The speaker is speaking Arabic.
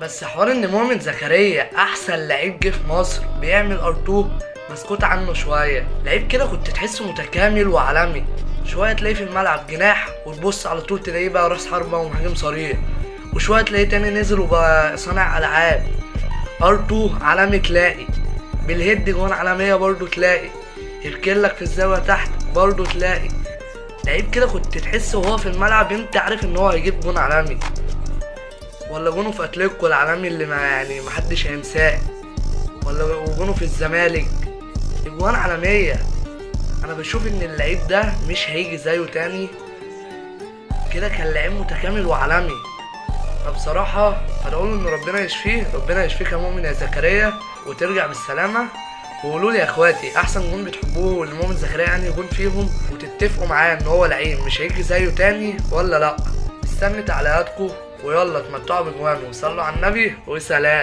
بس حوار ان مؤمن زكريا احسن لعيب جه في مصر بيعمل ار2 مسكوت عنه شويه. لعيب كده كنت تحسه متكامل وعالمي، شويه تلاقيه في الملعب جناح وتبص على طول تلاقيه بقى راس حربه ومهاجم صريح، وشويه تلاقيه تاني نزل وبقى صانع العاب. ار2 عالمي تلاقي، بالهيد جوان عالميه برضو تلاقي، يركلك في الزاويه تحت برضو تلاقي. لعيب كده كنت تحس وهو في الملعب انت عارف ان هو هيجيب جون عالمي، ولا جونه في اتلتيكو العالمي اللي محدش هينساه، ولا جونه في الزمالك، اجوان عالميه. انا بشوف ان اللعيب ده مش هيجي زيه تاني كده، كان لعيب متكامل وعالمي. فبصراحه هنقول ان ربنا يشفيه، ربنا يشفيك يا مؤمن يا زكريا وترجع بالسلامه. وقولوا لي يا اخواتي احسن جون بتحبوه لمؤمن زكريا يعني يكون فيهم، وتتفقوا معايا ان هو لعيب مش هيجي زيه تاني ولا لا. استني تعليقاتكم، ويلا اتمتعوا بجوانه وصلوا على النبي وسلام.